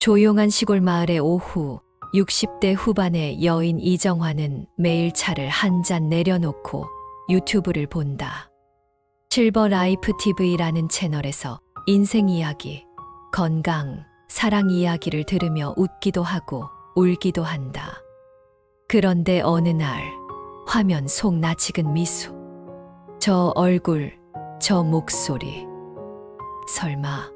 조용한 시골 마을의 오후, 60대 후반의 여인 이정화는 매일 차를 한 잔 내려놓고 유튜브를 본다. 실버 라이프 TV라는 채널에서 인생 이야기, 건강, 사랑 이야기를 들으며 웃기도 하고 울기도 한다. 그런데 어느 날 화면 속 낯익은 미소, 저 얼굴, 저 목소리. 설마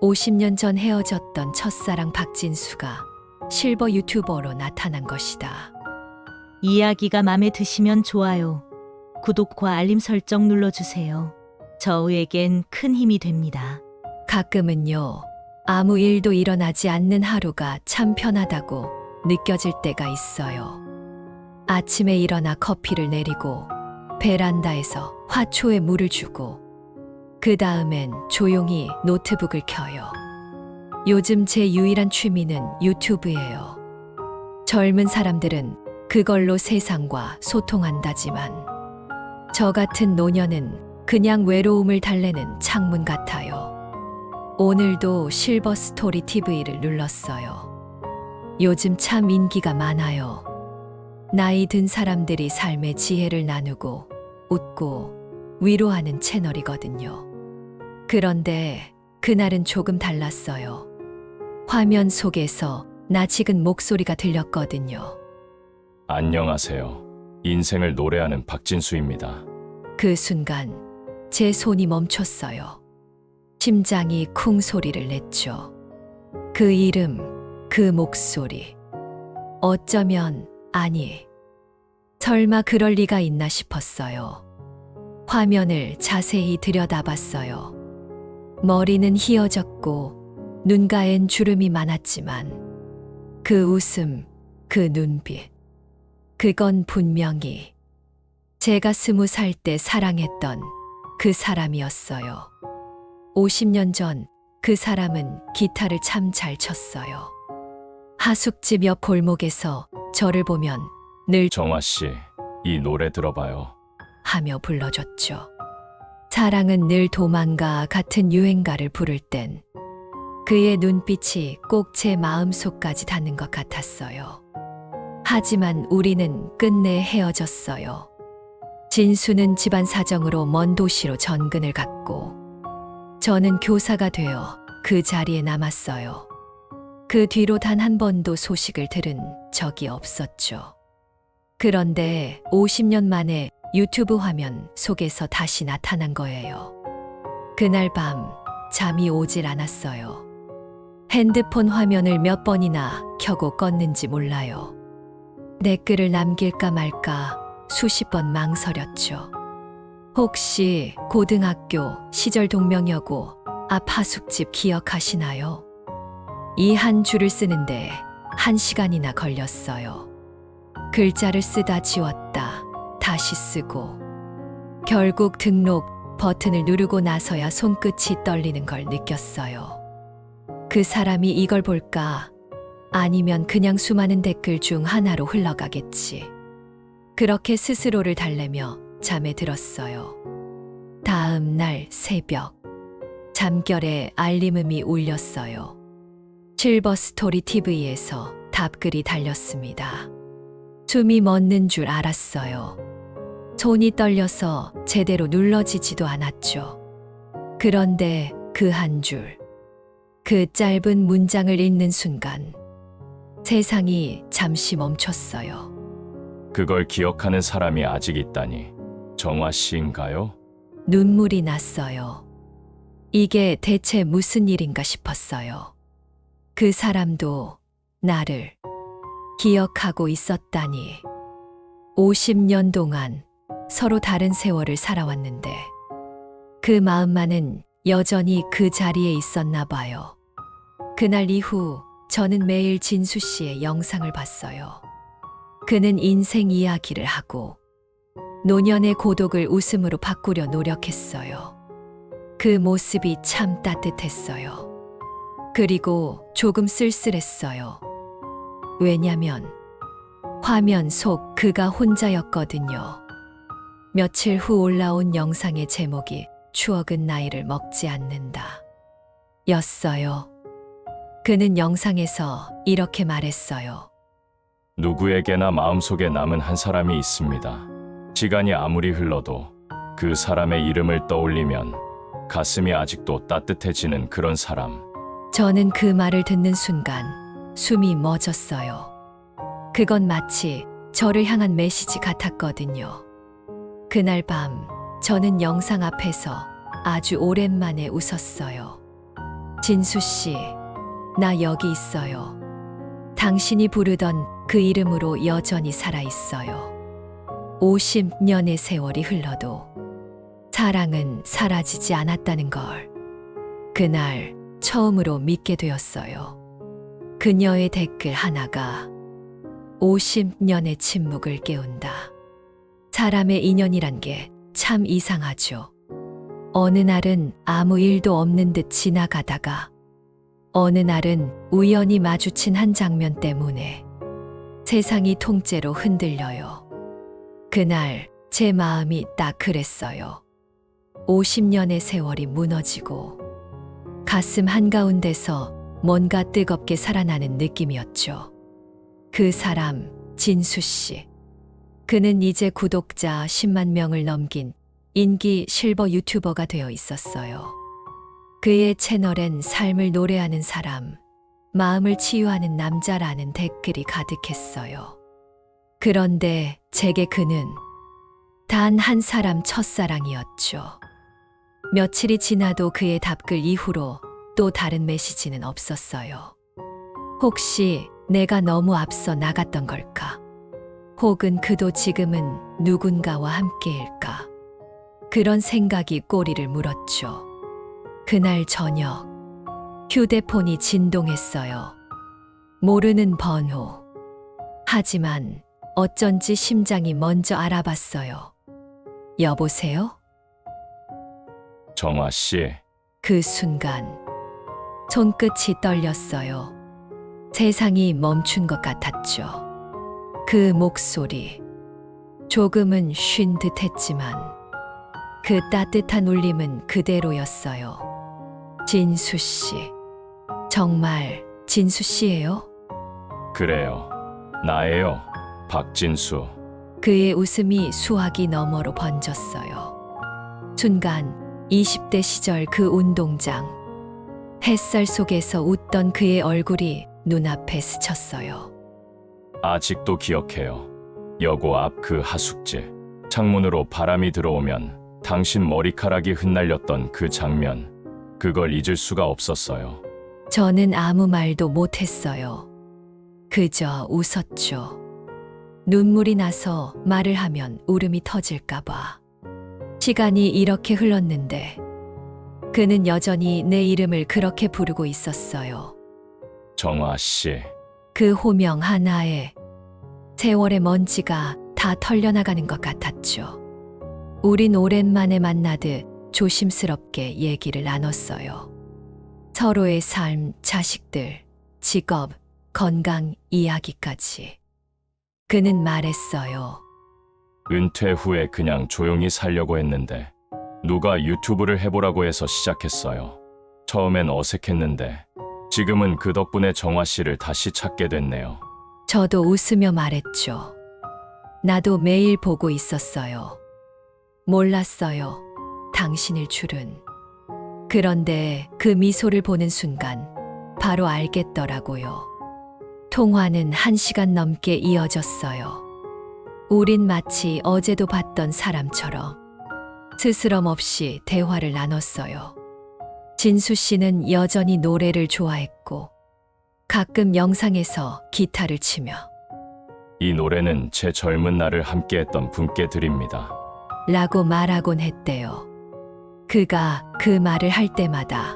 50년 전 헤어졌던 첫사랑 박진수가 실버 유튜버로 나타난 것이다. 이야기가 마음에 드시면 좋아요. 구독과 알림 설정 눌러주세요. 저에겐 큰 힘이 됩니다. 가끔은요, 아무 일도 일어나지 않는 하루가 참 편하다고 느껴질 때가 있어요. 아침에 일어나 커피를 내리고 베란다에서 화초에 물을 주고 그 다음엔 조용히 노트북을 켜요. 요즘 제 유일한 취미는 유튜브예요. 젊은 사람들은 그걸로 세상과 소통한다지만 저 같은 노년은 그냥 외로움을 달래는 창문 같아요. 오늘도 실버 스토리 TV를 눌렀어요. 요즘 참 인기가 많아요. 나이 든 사람들이 삶의 지혜를 나누고 웃고 위로하는 채널이거든요. 그런데 그날은 조금 달랐어요. 화면 속에서 낯익은 목소리가 들렸거든요. 안녕하세요. 인생을 노래하는 박진수입니다. 그 순간 제 손이 멈췄어요. 심장이 쿵 소리를 냈죠. 그 이름, 그 목소리. 어쩌면, 아니, 설마 그럴 리가 있나 싶었어요. 화면을 자세히 들여다봤어요. 머리는 휘어졌고 눈가엔 주름이 많았지만 그 웃음, 그 눈빛, 그건 분명히 제가 20살 때 사랑했던 그 사람이었어요. 50년 전 그 사람은 기타를 참 잘 쳤어요. 하숙집 옆 골목에서 저를 보면 늘 정화 씨, 이 노래 들어봐요. 하며 불러줬죠. 사랑은 늘 도망가 같은 유행가를 부를 땐 그의 눈빛이 꼭 제 마음속까지 닿는 것 같았어요. 하지만 우리는 끝내 헤어졌어요. 진수는 집안 사정으로 먼 도시로 전근을 갔고 저는 교사가 되어 그 자리에 남았어요. 그 뒤로 단 한 번도 소식을 들은 적이 없었죠. 그런데 50년 만에 유튜브 화면 속에서 다시 나타난 거예요. 그날 밤 잠이 오질 않았어요. 핸드폰 화면을 몇 번이나 켜고 껐는지 몰라요. 댓글을 남길까 말까 수십 번 망설였죠. 혹시 고등학교 시절 동명여고 앞 하숙집 기억하시나요? 이 한 줄을 쓰는데 1시간이나 걸렸어요. 글자를 쓰다 지웠다 다시 쓰고 결국 등록 버튼을 누르고 나서야 손끝이 떨리는 걸 느꼈어요. 그 사람이 이걸 볼까? 아니면 그냥 수많은 댓글 중 하나로 흘러가겠지. 그렇게 스스로를 달래며 잠에 들었어요. 다음 날 새벽 잠결에 알림음이 울렸어요. 실버 스토리 TV에서 답글이 달렸습니다. 숨이 멎는 줄 알았어요. 손이 떨려서 제대로 눌러지지도 않았죠. 그런데 그 한 줄, 그 짧은 문장을 읽는 순간 세상이 잠시 멈췄어요. 그걸 기억하는 사람이 아직 있다니. 정화 씨인가요? 눈물이 났어요. 이게 대체 무슨 일인가 싶었어요. 그 사람도 나를 기억하고 있었다니. 50년 동안 서로 다른 세월을 살아왔는데 그 마음만은 여전히 그 자리에 있었나 봐요. 그날 이후 저는 매일 진수 씨의 영상을 봤어요. 그는 인생 이야기를 하고 노년의 고독을 웃음으로 바꾸려 노력했어요. 그 모습이 참 따뜻했어요. 그리고 조금 쓸쓸했어요. 왜냐면 화면 속 그가 혼자였거든요. 며칠 후 올라온 영상의 제목이 추억은 나이를 먹지 않는다 였어요. 그는 영상에서 이렇게 말했어요. 누구에게나 마음속에 남은 한 사람이 있습니다. 시간이 아무리 흘러도 그 사람의 이름을 떠올리면 가슴이 아직도 따뜻해지는 그런 사람. 저는 그 말을 듣는 순간 숨이 멎었어요. 그건 마치 저를 향한 메시지 같았거든요. 그날 밤 저는 영상 앞에서 아주 오랜만에 웃었어요. 진수 씨, 나 여기 있어요. 당신이 부르던 그 이름으로 여전히 살아있어요. 50년의 세월이 흘러도 사랑은 사라지지 않았다는 걸 그날 처음으로 믿게 되었어요. 그녀의 댓글 하나가 50년의 침묵을 깨운다. 사람의 인연이란 게 참 이상하죠. 어느 날은 아무 일도 없는 듯 지나가다가 어느 날은 우연히 마주친 한 장면 때문에 세상이 통째로 흔들려요. 그날 제 마음이 딱 그랬어요. 50년의 세월이 무너지고 가슴 한가운데서 뭔가 뜨겁게 살아나는 느낌이었죠. 그 사람, 진수 씨. 그는 이제 구독자 10만 명을 넘긴 인기 실버 유튜버가 되어 있었어요. 그의 채널엔 삶을 노래하는 사람, 마음을 치유하는 남자라는 댓글이 가득했어요. 그런데 제게 그는 단 한 사람 첫사랑이었죠. 며칠이 지나도 그의 답글 이후로 또 다른 메시지는 없었어요. 혹시 내가 너무 앞서 나갔던 걸까? 혹은 그도 지금은 누군가와 함께일까? 그런 생각이 꼬리를 물었죠. 그날 저녁, 휴대폰이 진동했어요. 모르는 번호. 하지만 어쩐지 심장이 먼저 알아봤어요. 여보세요? 정화 씨, 그 순간 손끝이 떨렸어요. 세상이 멈춘 것 같았죠. 그 목소리 조금은 쉰 듯했지만 그 따뜻한 울림은 그대로였어요. 진수 씨, 정말 진수 씨예요? 그래요. 나예요. 박진수. 그의 웃음이 수화기 너머로 번졌어요. 순간 20대 시절 그 운동장, 햇살 속에서 웃던 그의 얼굴이 눈앞에 스쳤어요. 아직도 기억해요. 여고 앞 그 하숙집. 창문으로 바람이 들어오면 당신 머리카락이 흩날렸던 그 장면. 그걸 잊을 수가 없었어요. 저는 아무 말도 못했어요. 그저 웃었죠. 눈물이 나서 말을 하면 울음이 터질까봐. 시간이 이렇게 흘렀는데 그는 여전히 내 이름을 그렇게 부르고 있었어요. 정화 씨, 그 호명 하나에 세월의 먼지가 다 털려나가는 것 같았죠. 우린 오랜만에 만나듯 조심스럽게 얘기를 나눴어요. 서로의 삶, 자식들, 직업, 건강 이야기까지. 그는 말했어요. 은퇴 후에 그냥 조용히 살려고 했는데 누가 유튜브를 해보라고 해서 시작했어요. 처음엔 어색했는데 지금은 그 덕분에 정화 씨를 다시 찾게 됐네요. 저도 웃으며 말했죠. 나도 매일 보고 있었어요. 몰랐어요. 당신일 줄은. 그런데 그 미소를 보는 순간 바로 알겠더라고요. 통화는 1시간 넘게 이어졌어요. 우린 마치 어제도 봤던 사람처럼 스스럼 없이 대화를 나눴어요. 진수 씨는 여전히 노래를 좋아했고 가끔 영상에서 기타를 치며 이 노래는 제 젊은 날을 함께했던 분께 드립니다. 라고 말하곤 했대요. 그가 그 말을 할 때마다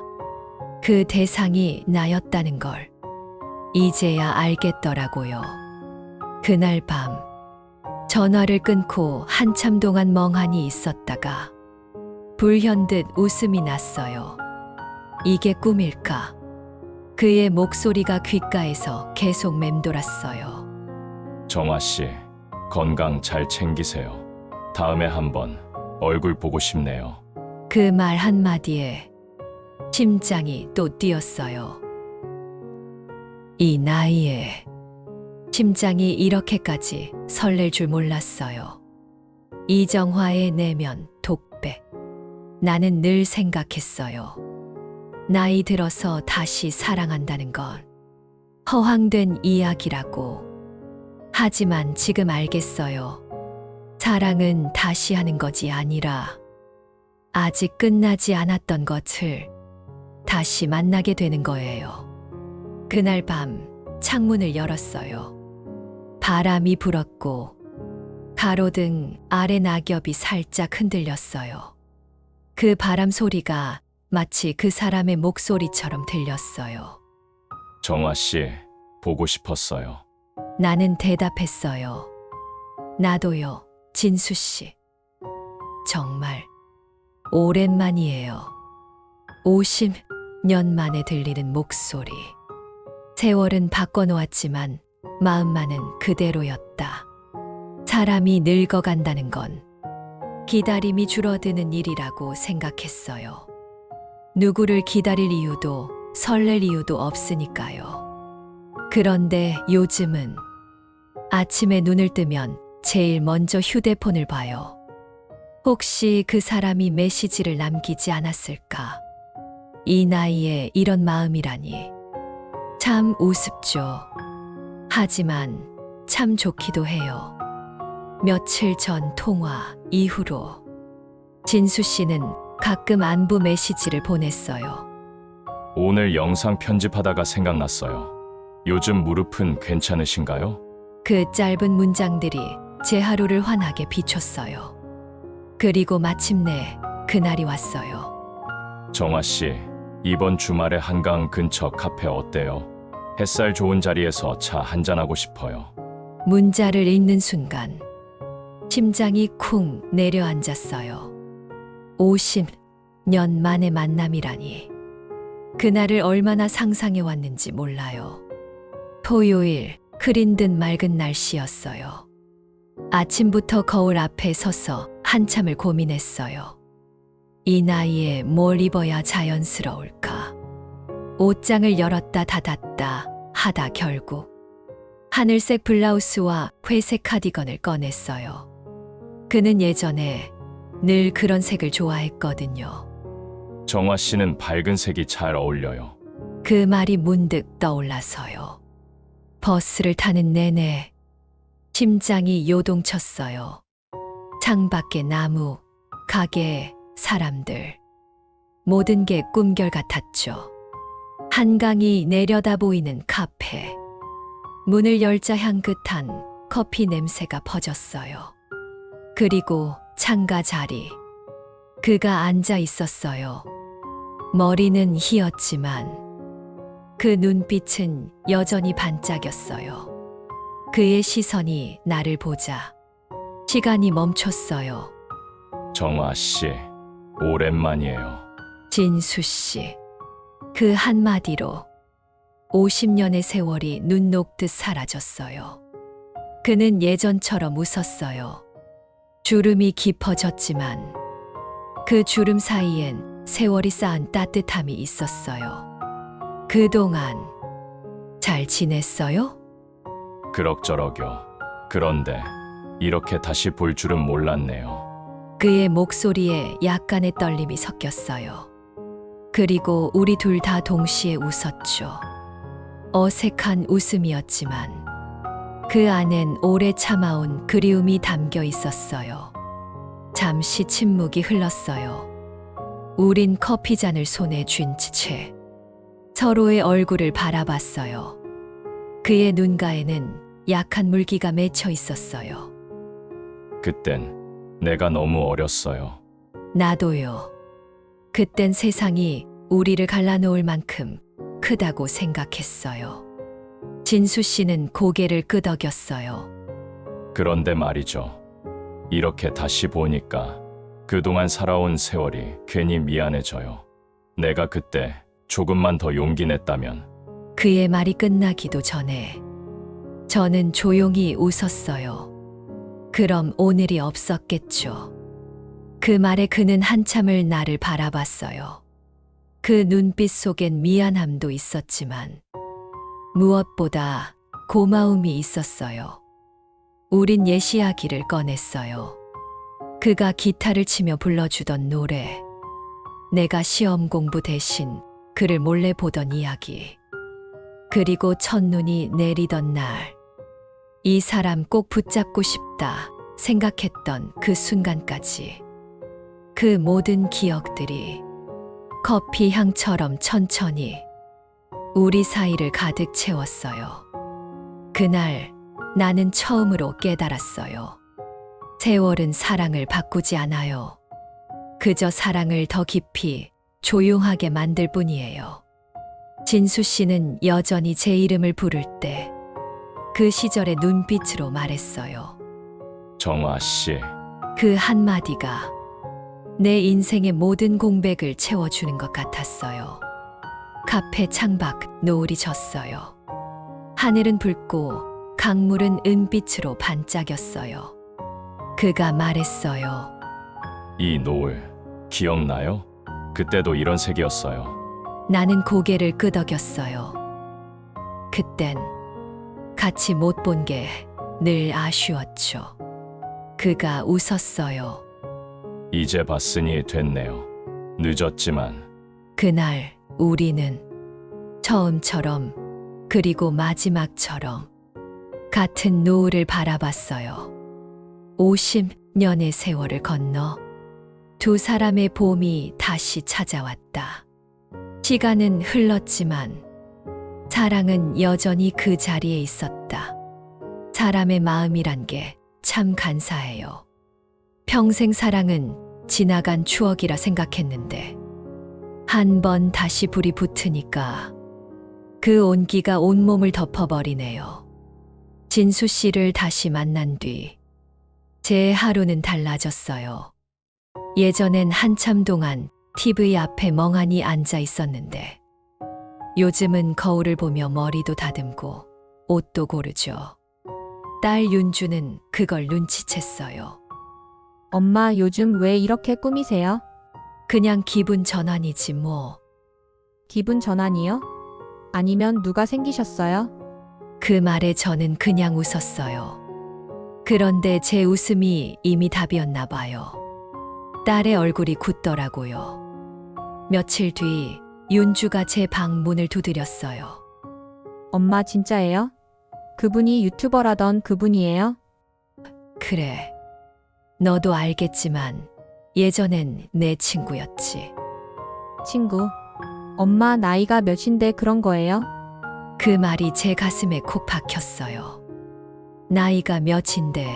그 대상이 나였다는 걸 이제야 알겠더라고요. 그날 밤 전화를 끊고 한참 동안 멍하니 있었다가 불현듯 웃음이 났어요. 이게 꿈일까? 그의 목소리가 귓가에서 계속 맴돌았어요. 정화 씨, 건강 잘 챙기세요. 다음에 한번 얼굴 보고 싶네요. 그 말 한마디에 심장이 또 뛰었어요. 이 나이에 심장이 이렇게까지 설렐 줄 몰랐어요. 이정화의 내면 독백. 나는 늘 생각했어요. 나이 들어서 다시 사랑한다는 건 허황된 이야기라고. 하지만 지금 알겠어요. 사랑은 다시 하는 것이 아니라 아직 끝나지 않았던 것을 다시 만나게 되는 거예요. 그날 밤 창문을 열었어요. 바람이 불었고 가로등 아래 낙엽이 살짝 흔들렸어요. 그 바람 소리가 마치 그 사람의 목소리처럼 들렸어요. 정화 씨, 보고 싶었어요. 나는 대답했어요. 나도요, 진수 씨. 정말 오랜만이에요. 50년 만에 들리는 목소리. 세월은 바꿔놓았지만 마음만은 그대로였다. 사람이 늙어간다는 건 기다림이 줄어드는 일이라고 생각했어요. 누구를 기다릴 이유도 설렐 이유도 없으니까요. 그런데 요즘은 아침에 눈을 뜨면 제일 먼저 휴대폰을 봐요. 혹시 그 사람이 메시지를 남기지 않았을까? 이 나이에 이런 마음이라니. 참 우습죠. 하지만 참 좋기도 해요. 며칠 전 통화 이후로 진수 씨는 가끔 안부 메시지를 보냈어요. 오늘 영상 편집하다가 생각났어요. 요즘 무릎은 괜찮으신가요? 그 짧은 문장들이 제 하루를 환하게 비췄어요. 그리고 마침내 그날이 왔어요. 정화 씨, 이번 주말에 한강 근처 카페 어때요? 햇살 좋은 자리에서 차 한잔하고 싶어요. 문자를 읽는 순간 심장이 쿵 내려앉았어요. 50년 만의 만남이라니. 그날을 얼마나 상상해 왔는지 몰라요. 토요일, 흐린 듯 맑은 날씨였어요. 아침부터 거울 앞에 서서 한참을 고민했어요. 이 나이에 뭘 입어야 자연스러울까? 옷장을 열었다 닫았다 하다 결국 하늘색 블라우스와 회색 카디건을 꺼냈어요. 그는 예전에 늘 그런 색을 좋아했거든요. 정화 씨는 밝은 색이 잘 어울려요. 그 말이 문득 떠올라서요. 버스를 타는 내내 심장이 요동쳤어요. 창밖에 나무, 가게, 사람들. 모든 게 꿈결 같았죠. 한강이 내려다 보이는 카페. 문을 열자 향긋한 커피 냄새가 퍼졌어요. 그리고 창가 자리. 그가 앉아 있었어요. 머리는 희었지만 그 눈빛은 여전히 반짝였어요. 그의 시선이 나를 보자 시간이 멈췄어요. 정화 씨, 오랜만이에요. 진수 씨. 그 한마디로 50년의 세월이 눈 녹듯 사라졌어요. 그는 예전처럼 웃었어요. 주름이 깊어졌지만 그 주름 사이엔 세월이 쌓은 따뜻함이 있었어요. 그동안 잘 지냈어요? 그럭저럭요. 그런데 이렇게 다시 볼 줄은 몰랐네요. 그의 목소리에 약간의 떨림이 섞였어요. 그리고 우리 둘 다 동시에 웃었죠. 어색한 웃음이었지만 그 안엔 오래 참아온 그리움이 담겨 있었어요. 잠시 침묵이 흘렀어요. 우린 커피잔을 손에 쥔 채 서로의 얼굴을 바라봤어요. 그의 눈가에는 약한 물기가 맺혀 있었어요. 그땐 내가 너무 어렸어요. 나도요. 그땐 세상이 우리를 갈라놓을 만큼 크다고 생각했어요. 진수 씨는 고개를 끄덕였어요. 그런데 말이죠. 이렇게 다시 보니까 그동안 살아온 세월이 괜히 미안해져요. 내가 그때 조금만 더 용기 냈다면. 그의 말이 끝나기도 전에 저는 조용히 웃었어요. 그럼 오늘이 없었겠죠. 그 말에 그는 한참을 나를 바라봤어요. 그 눈빛 속엔 미안함도 있었지만 무엇보다 고마움이 있었어요. 우린 옛 이야기를 꺼냈어요. 그가 기타를 치며 불러주던 노래, 내가 시험 공부 대신 그를 몰래 보던 이야기, 그리고 첫눈이 내리던 날, 이 사람 꼭 붙잡고 싶다 생각했던 그 순간까지. 그 모든 기억들이 커피 향처럼 천천히 우리 사이를 가득 채웠어요. 그날 나는 처음으로 깨달았어요. 세월은 사랑을 바꾸지 않아요. 그저 사랑을 더 깊이 조용하게 만들 뿐이에요. 진수 씨는 여전히 제 이름을 부를 때 그 시절의 눈빛으로 말했어요. 정화 씨, 그 한마디가 내 인생의 모든 공백을 채워주는 것 같았어요. 카페 창밖 노을이 졌어요. 하늘은 붉고 강물은 은빛으로 반짝였어요. 그가 말했어요. 이 노을 기억나요? 그때도 이런 색이었어요. 나는 고개를 끄덕였어요. 그땐 같이 못 본 게 늘 아쉬웠죠. 그가 웃었어요. 이제 봤으니 됐네요. 늦었지만 그날 우리는 처음처럼 그리고 마지막처럼 같은 노을을 바라봤어요. 50년의 세월을 건너 두 사람의 봄이 다시 찾아왔다. 시간은 흘렀지만 사랑은 여전히 그 자리에 있었다. 사람의 마음이란 게 참 간사해요. 평생 사랑은 지나간 추억이라 생각했는데 한 번 다시 불이 붙으니까 그 온기가 온몸을 덮어버리네요. 진수 씨를 다시 만난 뒤 제 하루는 달라졌어요. 예전엔 한참 동안 TV 앞에 멍하니 앉아 있었는데 요즘은 거울을 보며 머리도 다듬고 옷도 고르죠. 딸 윤주는 그걸 눈치챘어요. 엄마 요즘 왜 이렇게 꾸미세요? 그냥 기분 전환이지 뭐. 기분 전환이요? 아니면 누가 생기셨어요? 그 말에 저는 그냥 웃었어요. 그런데 제 웃음이 이미 답이었나 봐요. 딸의 얼굴이 굳더라고요. 며칠 뒤 윤주가 제 방 문을 두드렸어요. 엄마 진짜예요? 그분이 유튜버라던 그분이에요? 그래. 너도 알겠지만 예전엔 내 친구였지. 친구. 엄마 나이가 몇인데 그런 거예요? 그 말이 제 가슴에 콕 박혔어요. 나이가 몇인데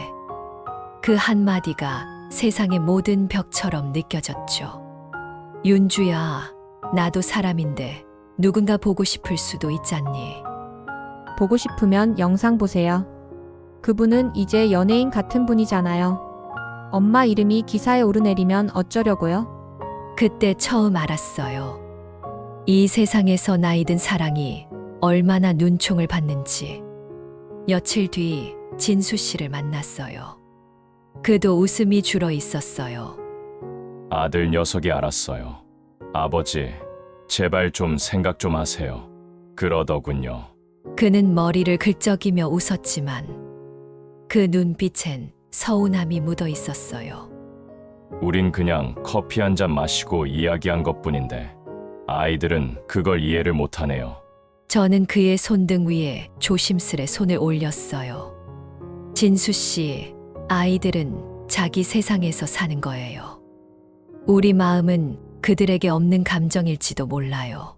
그 한마디가 세상의 모든 벽처럼 느껴졌죠. 윤주야, 나도 사람인데 누군가 보고 싶을 수도 있잖니. 보고 싶으면 영상 보세요. 그분은 이제 연예인 같은 분이잖아요. 엄마 이름이 기사에 오르내리면 어쩌려고요? 그때 처음 알았어요. 이 세상에서 나이든 사랑이 얼마나 눈총을 받는지. 며칠 뒤 진수 씨를 만났어요. 그도 웃음이 줄어 있었어요. 아들 녀석이 알았어요. 아버지, 제발 좀 생각 좀 하세요. 그러더군요. 그는 머리를 긁적이며 웃었지만 그 눈빛엔 서운함이 묻어 있었어요. 우린 그냥 커피 한 잔 마시고 이야기한 것뿐인데 아이들은 그걸 이해를 못하네요. 저는 그의 손등 위에 조심스레 손을 올렸어요. 진수 씨, 아이들은 자기 세상에서 사는 거예요. 우리 마음은 그들에게 없는 감정일지도 몰라요.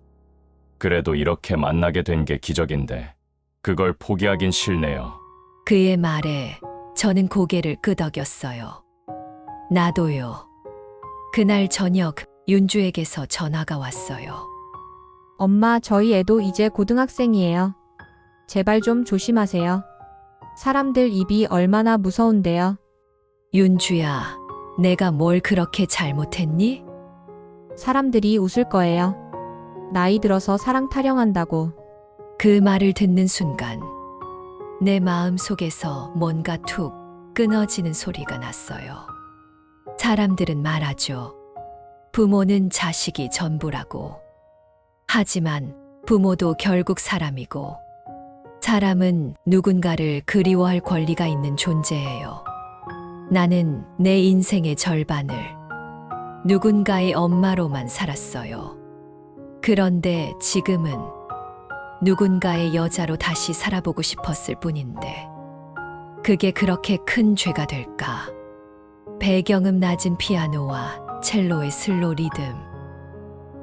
그래도 이렇게 만나게 된 게 기적인데 그걸 포기하긴 싫네요. 그의 말에 저는 고개를 끄덕였어요. 나도요. 그날 저녁 윤주에게서 전화가 왔어요. 엄마 저희 애도 이제 고등학생이에요. 제발 좀 조심하세요. 사람들 입이 얼마나 무서운데요. 윤주야, 내가 뭘 그렇게 잘못했니? 사람들이 웃을 거예요. 나이 들어서 사랑 타령한다고. 그 말을 듣는 순간 내 마음 속에서 뭔가 툭 끊어지는 소리가 났어요. 사람들은 말하죠. 부모는 자식이 전부라고. 하지만 부모도 결국 사람이고 사람은 누군가를 그리워할 권리가 있는 존재예요. 나는 내 인생의 절반을 누군가의 엄마로만 살았어요. 그런데 지금은 누군가의 여자로 다시 살아보고 싶었을 뿐인데, 그게 그렇게 큰 죄가 될까? 배경음 낮은 피아노와 첼로의 슬로 리듬.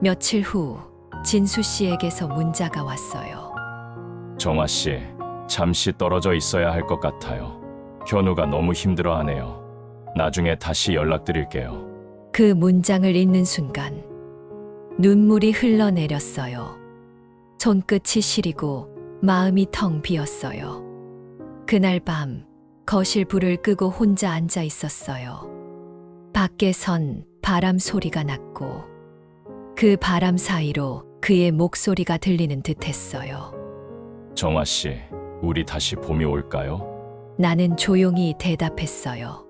며칠 후 진수 씨에게서 문자가 왔어요. 정화 씨, 잠시 떨어져 있어야 할 것 같아요. 현우가 너무 힘들어하네요. 나중에 다시 연락드릴게요. 그 문장을 읽는 순간 눈물이 흘러내렸어요. 손끝이 시리고 마음이 텅 비었어요. 그날 밤 거실 불을 끄고 혼자 앉아 있었어요. 밖에선 바람 소리가 났고 그 바람 사이로 그의 목소리가 들리는 듯했어요. 정화 씨, 우리 다시 봄이 올까요? 나는 조용히 대답했어요.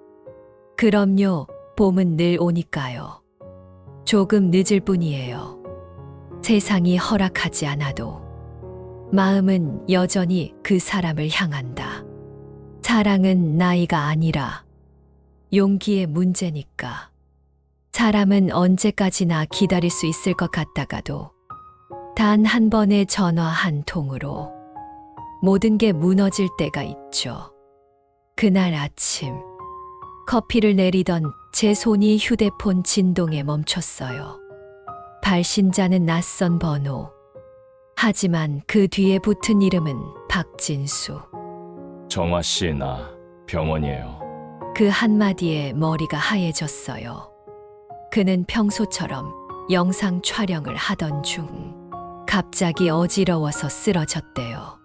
그럼요, 봄은 늘 오니까요. 조금 늦을 뿐이에요. 세상이 허락하지 않아도 마음은 여전히 그 사람을 향한다. 사랑은 나이가 아니라 용기의 문제니까. 사람은 언제까지나 기다릴 수 있을 것 같다가도 단 한 번의 전화 한 통으로 모든 게 무너질 때가 있죠. 그날 아침 커피를 내리던 제 손이 휴대폰 진동에 멈췄어요. 발신자는 낯선 번호. 하지만 그 뒤에 붙은 이름은 박진수. 정화 씨, 나 병원이에요. 그 한마디에 머리가 하얘졌어요. 그는 평소처럼 영상 촬영을 하던 중 갑자기 어지러워서 쓰러졌대요.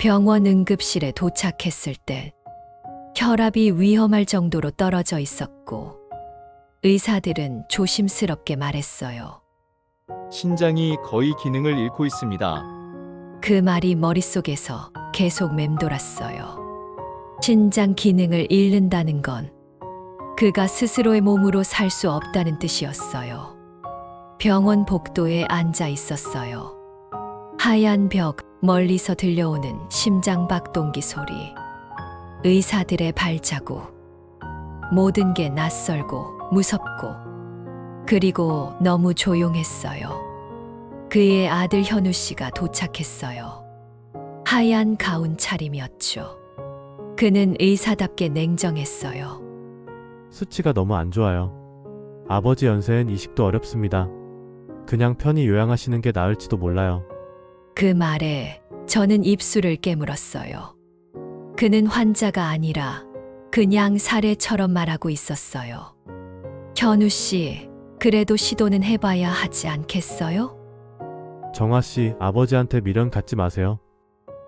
병원 응급실에 도착했을 때 혈압이 위험할 정도로 떨어져 있었고 의사들은 조심스럽게 말했어요. 신장이 거의 기능을 잃고 있습니다. 그 말이 머릿속에서 계속 맴돌았어요. 신장 기능을 잃는다는 건 그가 스스로의 몸으로 살 수 없다는 뜻이었어요. 병원 복도에 앉아 있었어요. 하얀 벽, 멀리서 들려오는 심장 박동기 소리, 의사들의 발자국. 모든 게 낯설고 무섭고 그리고 너무 조용했어요. 그의 아들 현우 씨가 도착했어요. 하얀 가운 차림이었죠. 그는 의사답게 냉정했어요. 수치가 너무 안 좋아요. 아버지 연세엔 이식도 어렵습니다. 그냥 편히 요양하시는 게 나을지도 몰라요. 그 말에 저는 입술을 깨물었어요. 그는 환자가 아니라 그냥 사례처럼 말하고 있었어요. 현우 씨, 그래도 시도는 해봐야 하지 않겠어요? 정화 씨, 아버지한테 미련 갖지 마세요.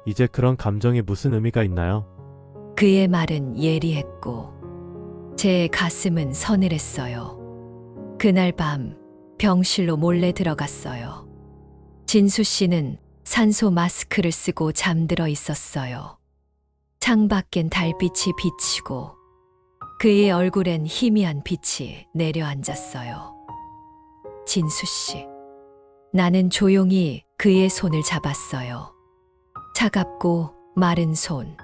이제 그런 감정이 무슨 의미가 있나요? 그의 말은 예리했고 제 가슴은 서늘했어요. 그날 밤 병실로 몰래 들어갔어요. 진수 씨는 산소 마스크를 쓰고 잠들어 있었어요. 창밖엔 달빛이 비치고 그의 얼굴엔 희미한 빛이 내려앉았어요. 진수 씨. 나는 조용히 그의 손을 잡았어요. 차갑고 마른 손.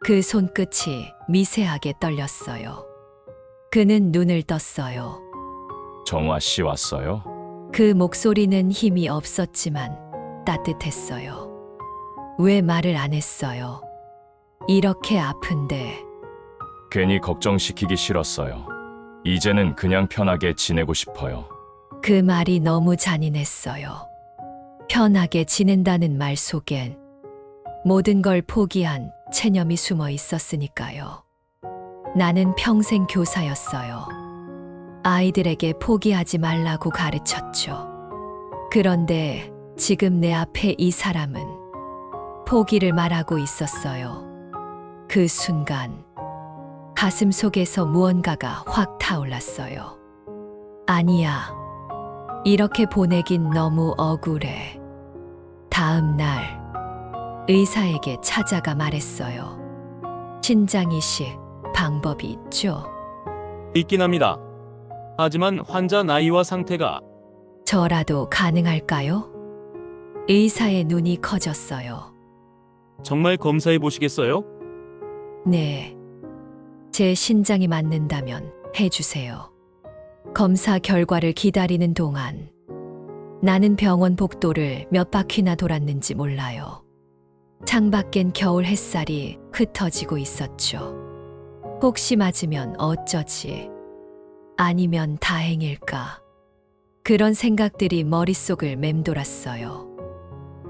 그 손끝이 미세하게 떨렸어요. 그는 눈을 떴어요. 정화 씨 왔어요? 그 목소리는 힘이 없었지만 따뜻했어요. 왜 말을 안 했어요? 이렇게 아픈데. 괜히 걱정시키기 싫었어요. 이제는 그냥 편하게 지내고 싶어요. 그 말이 너무 잔인했어요. 편하게 지낸다는 말 속엔 모든 걸 포기한 체념이 숨어 있었으니까요. 나는 평생 교사였어요. 아이들에게 포기하지 말라고 가르쳤죠. 그런데 지금 내 앞에 이 사람은 포기를 말하고 있었어요. 그 순간 가슴 속에서 무언가가 확 타올랐어요. 아니야. 이렇게 보내긴 너무 억울해. 다음 날 의사에게 찾아가 말했어요. 신장 이식 방법이 있죠? 있긴 합니다. 하지만 환자 나이와 상태가 저라도 가능할까요? 의사의 눈이 커졌어요. 정말 검사해 보시겠어요? 네. 제 신장이 맞는다면 해주세요. 검사 결과를 기다리는 동안 나는 병원 복도를 몇 바퀴나 돌았는지 몰라요. 창밖엔 겨울 햇살이 흩어지고 있었죠. 혹시 맞으면 어쩌지? 아니면 다행일까? 그런 생각들이 머릿속을 맴돌았어요.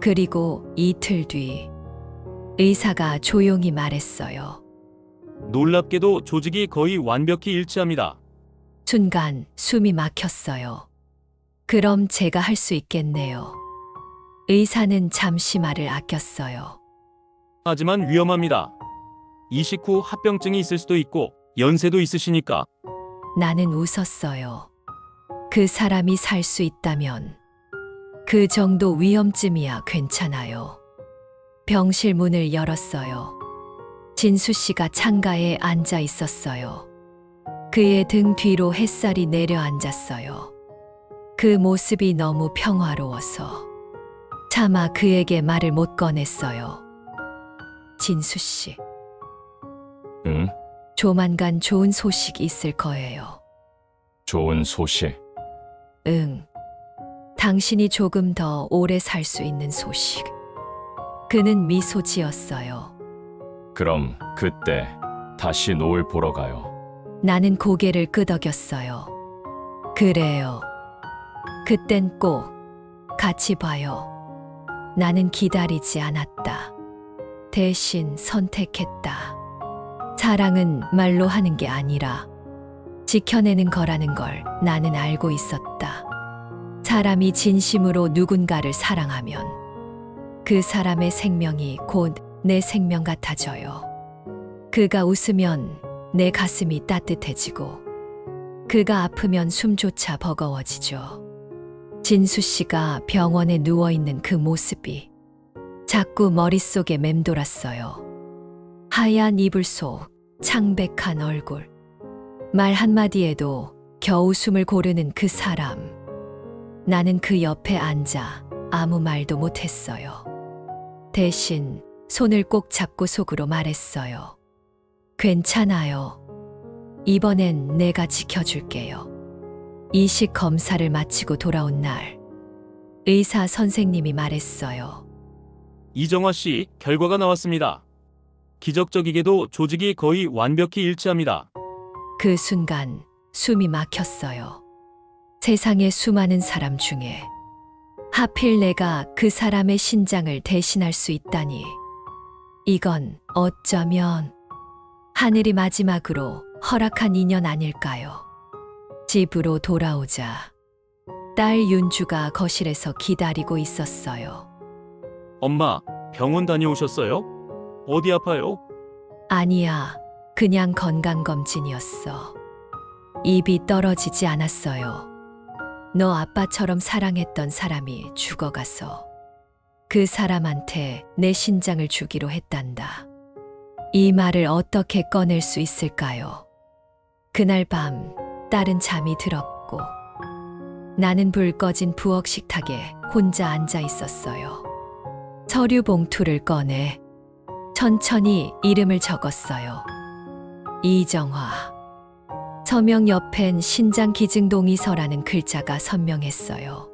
그리고 이틀 뒤 의사가 조용히 말했어요. 놀랍게도 조직이 거의 완벽히 일치합니다. 순간 숨이 막혔어요. 그럼 제가 할 수 있겠네요. 의사는 잠시 말을 아꼈어요. 하지만 위험합니다. 이식 후 합병증이 있을 수도 있고 연세도 있으시니까. 나는 웃었어요. 그 사람이 살 수 있다면 그 정도 위험쯤이야 괜찮아요. 병실 문을 열었어요. 진수 씨가 창가에 앉아 있었어요. 그의 등 뒤로 햇살이 내려앉았어요. 그 모습이 너무 평화로워서 차마 그에게 말을 못 꺼냈어요. 진수 씨, 응? 조만간 좋은 소식이 있을 거예요. 좋은 소식. 응. 당신이 조금 더 오래 살 수 있는 소식. 그는 미소 지었어요. 그럼 그때 다시 노을 보러 가요. 나는 고개를 끄덕였어요. 그래요. 그땐 꼭 같이 봐요. 나는 기다리지 않았다. 대신 선택했다. 사랑은 말로 하는 게 아니라 지켜내는 거라는 걸 나는 알고 있었다. 사람이 진심으로 누군가를 사랑하면 그 사람의 생명이 곧 내 생명 같아져요. 그가 웃으면 내 가슴이 따뜻해지고 그가 아프면 숨조차 버거워지죠. 진수 씨가 병원에 누워있는 그 모습이 자꾸 머릿속에 맴돌았어요. 하얀 이불 속 창백한 얼굴. 말 한마디에도 겨우 숨을 고르는 그 사람. 나는 그 옆에 앉아 아무 말도 못했어요. 대신 손을 꼭 잡고 속으로 말했어요. 괜찮아요. 이번엔 내가 지켜줄게요. 이식 검사를 마치고 돌아온 날, 의사 선생님이 말했어요. 이정화 씨, 결과가 나왔습니다. 기적적이게도 조직이 거의 완벽히 일치합니다. 그 순간 숨이 막혔어요. 세상의 수많은 사람 중에 하필 내가 그 사람의 신장을 대신할 수 있다니. 이건 어쩌면 하늘이 마지막으로 허락한 인연 아닐까요? 집으로 돌아오자 딸 윤주가 거실에서 기다리고 있었어요. 엄마, 병원 다녀오셨어요? 어디 아파요? 아니야, 그냥 건강검진이었어. 입이 떨어지지 않았어요. 너 아빠처럼 사랑했던 사람이 죽어가서 그 사람한테 내 신장을 주기로 했단다. 이 말을 어떻게 꺼낼 수 있을까요? 그날 밤 딸은 잠이 들었고 나는 불 꺼진 부엌 식탁에 혼자 앉아 있었어요. 서류 봉투를 꺼내 천천히 이름을 적었어요. 이정화. 서명 옆엔 신장 기증 동의서라는 글자가 선명했어요.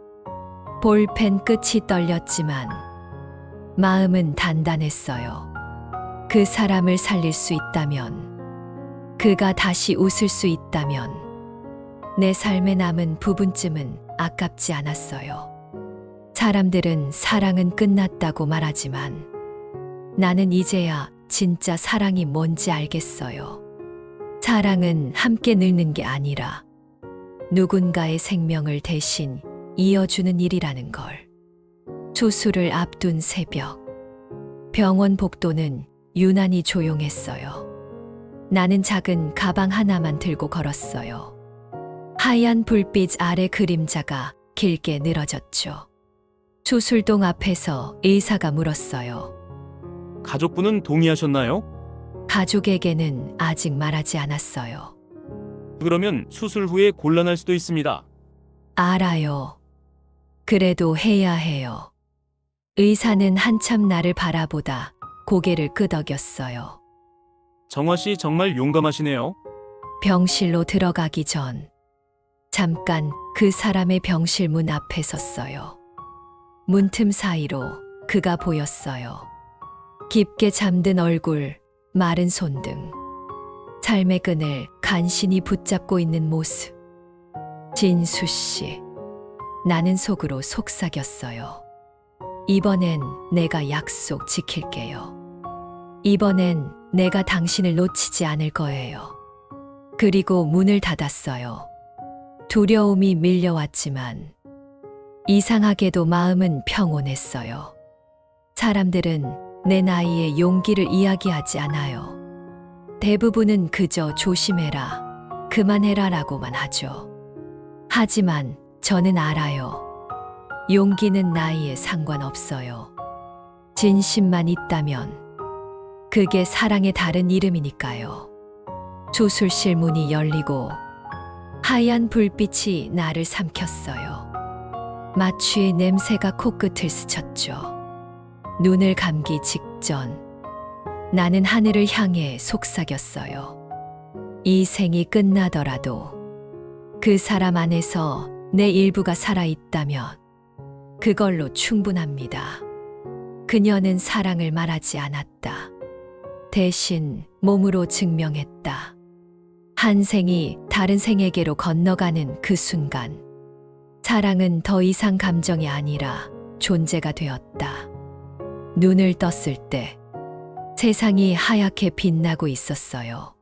볼펜 끝이 떨렸지만 마음은 단단했어요. 그 사람을 살릴 수 있다면, 그가 다시 웃을 수 있다면 내 삶에 남은 부분쯤은 아깝지 않았어요. 사람들은 사랑은 끝났다고 말하지만 나는 이제야 진짜 사랑이 뭔지 알겠어요. 사랑은 함께 늙는 게 아니라 누군가의 생명을 대신 이어주는 일이라는 걸. 수술을 앞둔 새벽. 병원 복도는 유난히 조용했어요. 나는 작은 가방 하나만 들고 걸었어요. 하얀 불빛 아래 그림자가 길게 늘어졌죠. 수술동 앞에서 의사가 물었어요. 가족분은 동의하셨나요? 가족에게는 아직 말하지 않았어요. 그러면 수술 후에 곤란할 수도 있습니다. 알아요. 그래도 해야 해요. 의사는 한참 나를 바라보다 고개를 끄덕였어요. 정화 씨 정말 용감하시네요. 병실로 들어가기 전 잠깐 그 사람의 병실 문 앞에 섰어요. 문틈 사이로 그가 보였어요. 깊게 잠든 얼굴, 마른 손등, 삶의 끈을 간신히 붙잡고 있는 모습. 진수 씨. 나는 속으로 속삭였어요. 이번엔 내가 약속 지킬게요. 이번엔 내가 당신을 놓치지 않을 거예요. 그리고 문을 닫았어요. 두려움이 밀려왔지만 이상하게도 마음은 평온했어요. 사람들은 내 나이에 용기를 이야기하지 않아요. 대부분은 그저 조심해라, 그만해라 라고만 하죠. 하지만 저는 알아요. 용기는 나이에 상관없어요. 진심만 있다면 그게 사랑의 다른 이름이니까요. 수술실 문이 열리고 하얀 불빛이 나를 삼켰어요. 마취의 냄새가 코끝을 스쳤죠. 눈을 감기 직전 나는 하늘을 향해 속삭였어요. 이 생이 끝나더라도 그 사람 안에서 내 일부가 살아있다면 그걸로 충분합니다. 그녀는 사랑을 말하지 않았다. 대신 몸으로 증명했다. 한 생이 다른 생에게로 건너가는 그 순간, 사랑은 더 이상 감정이 아니라 존재가 되었다. 눈을 떴을 때 세상이 하얗게 빛나고 있었어요.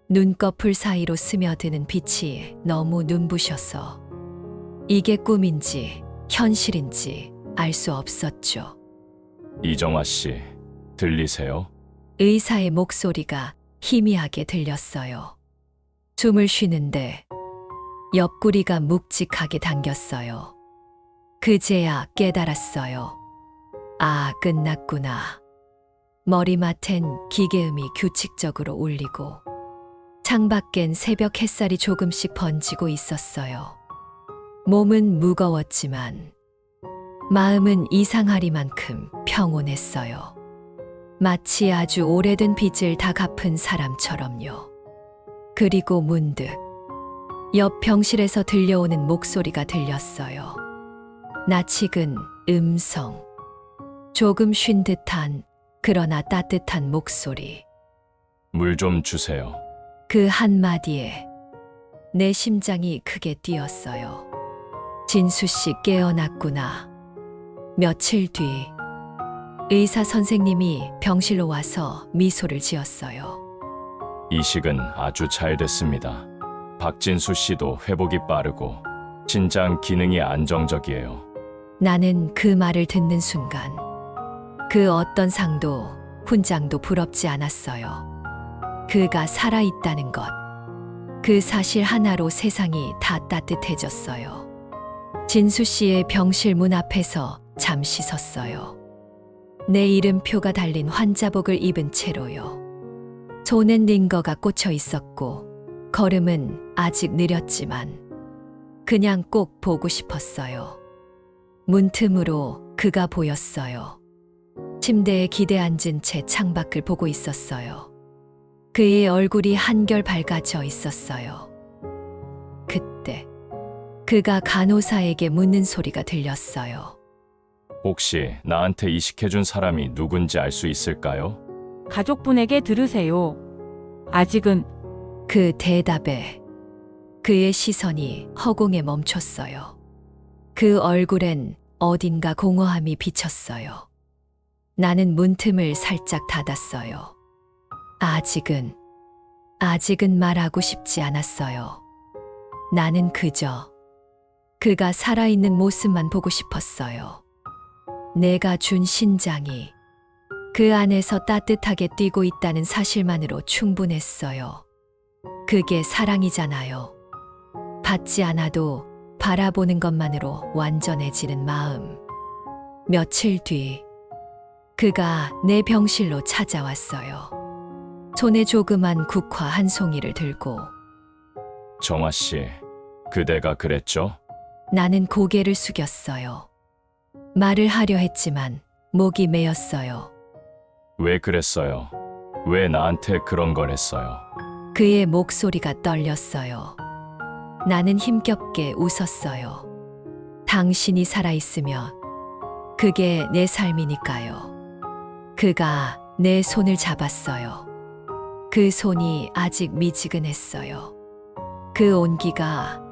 눈꺼풀 사이로 스며드는 빛이 너무 눈부셔서 이게 꿈인지 현실인지 알 수 없었죠. 이정아 씨, 들리세요? 의사의 목소리가 희미하게 들렸어요. 숨을 쉬는데 옆구리가 묵직하게 당겼어요. 그제야 깨달았어요. 아, 끝났구나. 머리맡엔 기계음이 규칙적으로 울리고 창밖엔 새벽 햇살이 조금씩 번지고 있었어요. 몸은 무거웠지만 마음은 이상하리만큼 평온했어요. 마치 아주 오래된 빚을 다 갚은 사람처럼요. 그리고 문득 옆 병실에서 들려오는 목소리가 들렸어요. 낯익은 음성. 조금 쉰 듯한 그러나 따뜻한 목소리. 물 좀 주세요. 그 한마디에 내 심장이 크게 뛰었어요. 진수 씨 깨어났구나. 며칠 뒤 의사 선생님이 병실로 와서 미소를 지었어요. 이식은 아주 잘 됐습니다. 박진수 씨도 회복이 빠르고 신장 기능이 안정적이에요. 나는 그 말을 듣는 순간 그 어떤 상도 훈장도 부럽지 않았어요. 그가 살아있다는 것. 그 사실 하나로 세상이 다 따뜻해졌어요. 진수 씨의 병실 문 앞에서 잠시 섰어요. 내 이름표가 달린 환자복을 입은 채로요. 손엔 링거가 꽂혀 있었고 걸음은 아직 느렸지만 그냥 꼭 보고 싶었어요. 문틈으로 그가 보였어요. 침대에 기대 앉은 채 창밖을 보고 있었어요. 그의 얼굴이 한결 밝아져 있었어요. 그때 그가 간호사에게 묻는 소리가 들렸어요. 혹시 나한테 이식해준 사람이 누군지 알 수 있을까요? 가족분에게 들으세요. 아직은 그 대답에 그의 시선이 허공에 멈췄어요. 그 얼굴엔 어딘가 공허함이 비쳤어요. 나는 문틈을 살짝 닫았어요. 아직은 말하고 싶지 않았어요. 나는 그저 그가 살아있는 모습만 보고 싶었어요. 내가 준 신장이 그 안에서 따뜻하게 뛰고 있다는 사실만으로 충분했어요. 그게 사랑이잖아요. 받지 않아도 바라보는 것만으로 완전해지는 마음. 며칠 뒤 그가 내 병실로 찾아왔어요. 손에 조그만 국화 한 송이를 들고. 정아 씨, 그대가 그랬죠? 나는 고개를 숙였어요. 말을 하려 했지만 목이 메었어요. 왜 그랬어요? 왜 나한테 그런 걸 했어요? 그의 목소리가 떨렸어요. 나는 힘겹게 웃었어요. 당신이 살아있으면 그게 내 삶이니까요. 그가 내 손을 잡았어요. 그 손이 아직 미지근했어요. 그 온기가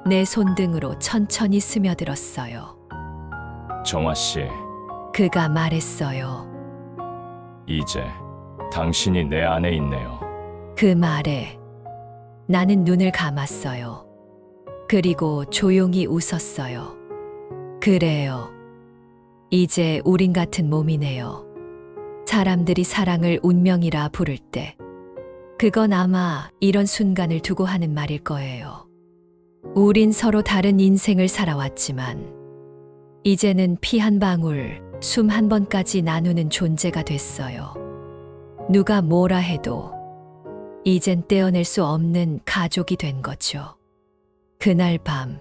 내 손등으로 천천히 스며들었어요. 정화 씨, 그가 말했어요. 이제 당신이 내 안에 있네요. 그 말에 나는 눈을 감았어요. 그리고 조용히 웃었어요. 그래요. 이제 우린 같은 몸이네요. 사람들이 사랑을 운명이라 부를 때, 그건 아마 이런 순간을 두고 하는 말일 거예요. 우린 서로 다른 인생을 살아왔지만, 이제는 피 한 방울, 숨 한 번까지 나누는 존재가 됐어요. 누가 뭐라 해도, 이젠 떼어낼 수 없는 가족이 된 거죠. 그날 밤,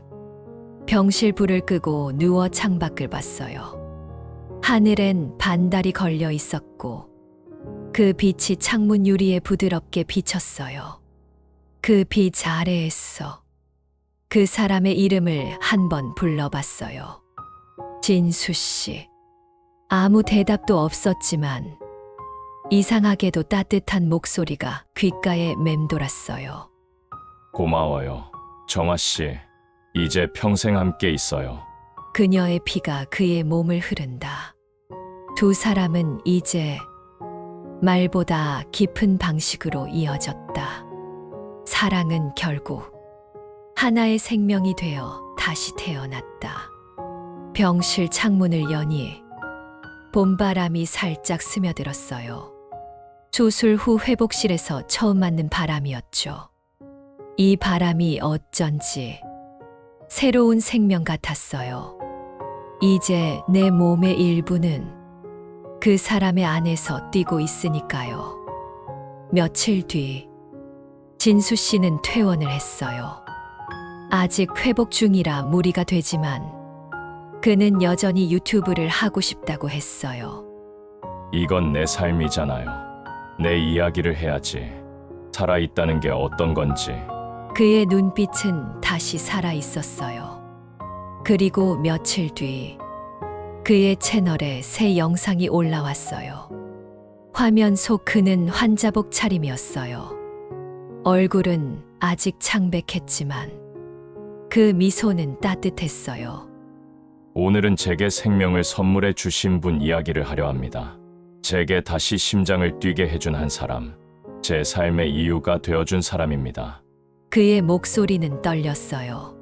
병실 불을 끄고 누워 창밖을 봤어요. 하늘엔 반달이 걸려 있었고 그 빛이 창문 유리에 부드럽게 비쳤어요. 그 빛 아래에서 그 사람의 이름을 한 번 불러봤어요. 진수 씨. 아무 대답도 없었지만 이상하게도 따뜻한 목소리가 귓가에 맴돌았어요. 고마워요. 정화 씨, 이제 평생 함께 있어요. 그녀의 피가 그의 몸을 흐른다. 두 사람은 이제 말보다 깊은 방식으로 이어졌다. 사랑은 결국 하나의 생명이 되어 다시 태어났다. 병실 창문을 여니 봄바람이 살짝 스며들었어요. 수술 후 회복실에서 처음 맞는 바람이었죠. 이 바람이 어쩐지 새로운 생명 같았어요. 이제 내 몸의 일부는 그 사람의 안에서 뛰고 있으니까요. 며칠 뒤 진수 씨는 퇴원을 했어요. 아직 회복 중이라 무리가 되지만 그는 여전히 유튜브를 하고 싶다고 했어요. 이건 내 삶이잖아요. 내 이야기를 해야지. 살아있다는 게 어떤 건지. 그의 눈빛은 다시 살아 있었어요. 그리고 며칠 뒤 그의 채널에 새 영상이 올라왔어요. 화면 속 그는 환자복 차림이었어요. 얼굴은 아직 창백했지만 그 미소는 따뜻했어요. 오늘은 제게 생명을 선물해 주신 분 이야기를 하려 합니다. 제게 다시 심장을 뛰게 해준 한 사람. 제 삶의 이유가 되어준 사람입니다. 그의 목소리는 떨렸어요.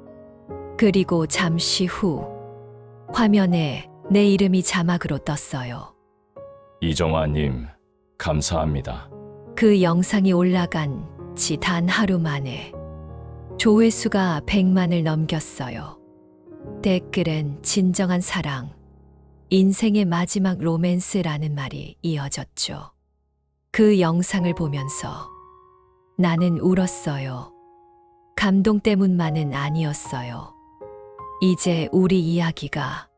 그리고 잠시 후 화면에 내 이름이 자막으로 떴어요. 이정화님, 감사합니다. 그 영상이 올라간 지 단 하루 만에 조회수가 100만을 넘겼어요. 댓글엔 진정한 사랑, 인생의 마지막 로맨스라는 말이 이어졌죠. 그 영상을 보면서 나는 울었어요. 감동 때문만은 아니었어요. 이제 우리 이야기가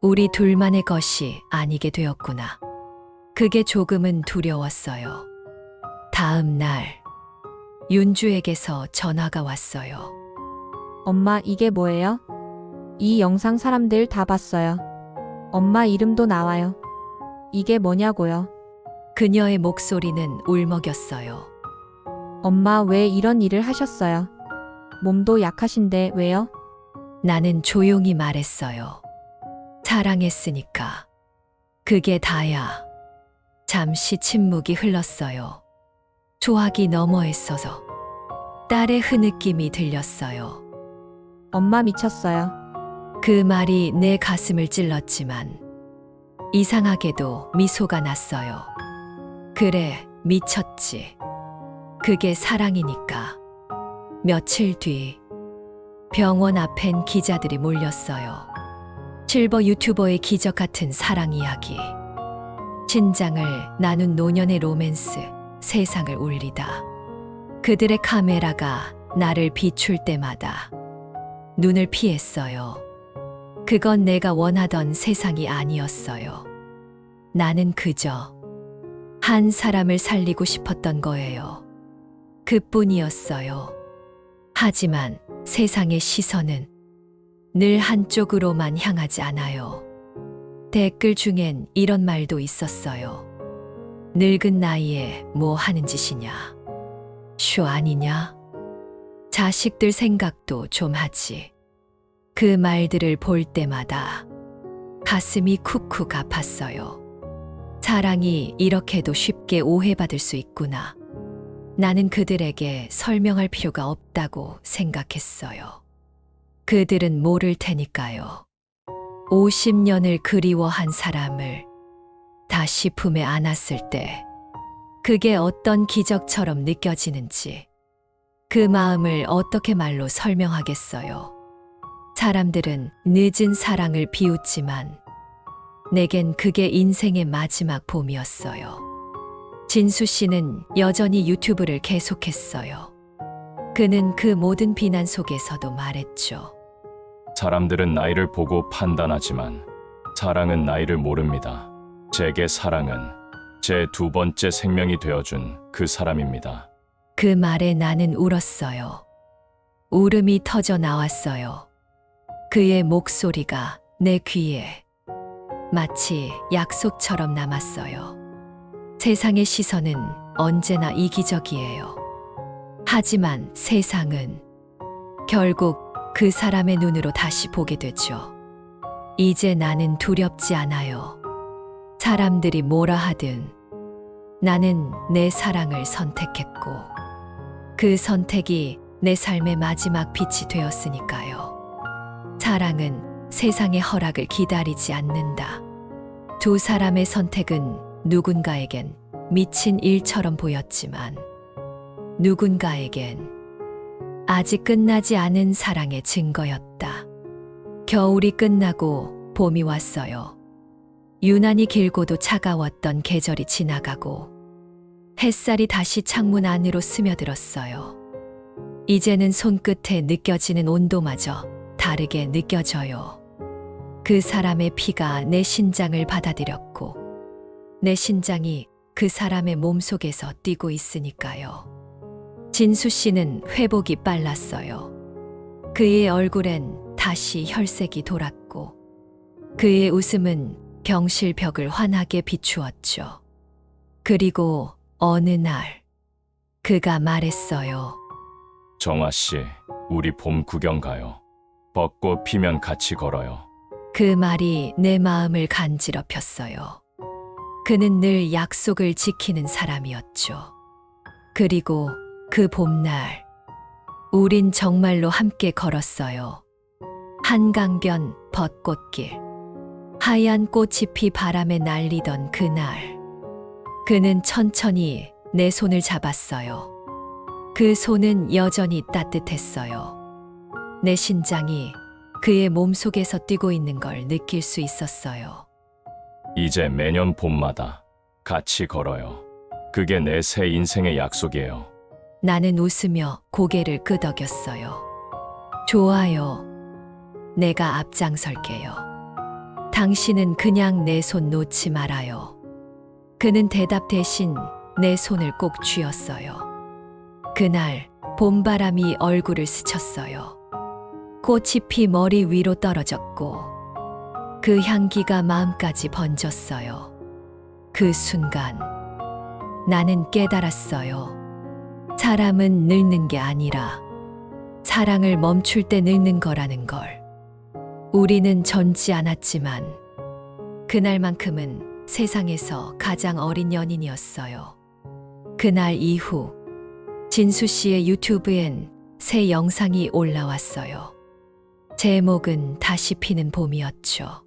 우리 둘만의 것이 아니게 되었구나. 그게 조금은 두려웠어요. 다음 날 윤주에게서 전화가 왔어요. 엄마, 이게 뭐예요? 이 영상 사람들 다 봤어요. 엄마 이름도 나와요. 이게 뭐냐고요? 그녀의 목소리는 울먹였어요. 엄마, 왜 이런 일을 하셨어요? 몸도 약하신데 왜요? 나는 조용히 말했어요. 사랑했으니까. 그게 다야. 잠시 침묵이 흘렀어요. 소화기 너머에 서서 딸의 흐느낌이 들렸어요. 엄마 미쳤어요. 그 말이 내 가슴을 찔렀지만 이상하게도 미소가 났어요. 그래, 미쳤지. 그게 사랑이니까. 며칠 뒤 병원 앞엔 기자들이 몰렸어요. 실버 유튜버의 기적 같은 사랑 이야기. 신장을 나눈 노년의 로맨스, 세상을 울리다. 그들의 카메라가 나를 비출 때마다 눈을 피했어요. 그건 내가 원하던 세상이 아니었어요. 나는 그저 한 사람을 살리고 싶었던 거예요. 그뿐이었어요. 하지만 세상의 시선은 늘 한쪽으로만 향하지 않아요. 댓글 중엔 이런 말도 있었어요. 늙은 나이에 뭐 하는 짓이냐? 쇼 아니냐? 자식들 생각도 좀 하지. 그 말들을 볼 때마다 가슴이 쿡쿡 아팠어요. 사랑이 이렇게도 쉽게 오해받을 수 있구나. 나는 그들에게 설명할 필요가 없다고 생각했어요. 그들은 모를 테니까요. 50년을 그리워한 사람을 다시 품에 안았을 때 그게 어떤 기적처럼 느껴지는지 그 마음을 어떻게 말로 설명하겠어요. 사람들은 늦은 사랑을 비웃지만 내겐 그게 인생의 마지막 봄이었어요. 진수 씨는 여전히 유튜브를 계속했어요. 그는 그 모든 비난 속에서도 말했죠. 사람들은 나이를 보고 판단하지만 사랑은 나이를 모릅니다. 제게 사랑은 제 두 번째 생명이 되어준 그 사람입니다. 그 말에 나는 울었어요. 울음이 터져 나왔어요. 그의 목소리가 내 귀에 마치 약속처럼 남았어요. 세상의 시선은 언제나 이기적이에요. 하지만 세상은 결국 그 사람의 눈으로 다시 보게 되죠. 이제 나는 두렵지 않아요. 사람들이 뭐라 하든 나는 내 사랑을 선택했고 그 선택이 내 삶의 마지막 빛이 되었으니까요. 사랑은 세상의 허락을 기다리지 않는다. 두 사람의 선택은 누군가에겐 미친 일처럼 보였지만 누군가에겐 아직 끝나지 않은 사랑의 증거였다. 겨울이 끝나고 봄이 왔어요. 유난히 길고도 차가웠던 계절이 지나가고 햇살이 다시 창문 안으로 스며들었어요. 이제는 손끝에 느껴지는 온도마저 다르게 느껴져요. 그 사람의 피가 내 신장을 받아들였고 내 신장이 그 사람의 몸속에서 뛰고 있으니까요. 진수 씨는 회복이 빨랐어요. 그의 얼굴엔 다시 혈색이 돌았고 그의 웃음은 병실벽을 환하게 비추었죠. 그리고 어느 날 그가 말했어요. 정아 씨, 우리 봄 구경 가요. 벚꽃 피면 같이 걸어요. 그 말이 내 마음을 간지럽혔어요. 그는 늘 약속을 지키는 사람이었죠. 그리고 그 봄날, 우린 정말로 함께 걸었어요. 한강변 벚꽃길, 하얀 꽃잎이 바람에 날리던 그날, 그는 천천히 내 손을 잡았어요. 그 손은 여전히 따뜻했어요. 내 심장이 그의 몸속에서 뛰고 있는 걸 느낄 수 있었어요. 이제 매년 봄마다 같이 걸어요. 그게 내 새 인생의 약속이에요. 나는 웃으며 고개를 끄덕였어요. 좋아요. 내가 앞장설게요. 당신은 그냥 내 손 놓지 말아요. 그는 대답 대신 내 손을 꼭 쥐었어요. 그날 봄바람이 얼굴을 스쳤어요. 꽃잎이 머리 위로 떨어졌고 그 향기가 마음까지 번졌어요. 그 순간 나는 깨달았어요. 사람은 늙는 게 아니라 사랑을 멈출 때 늙는 거라는 걸. 우리는 젊지 않았지만 그날만큼은 세상에서 가장 어린 연인이었어요. 그날 이후 진수 씨의 유튜브엔 새 영상이 올라왔어요. 제목은 다시 피는 봄이었죠.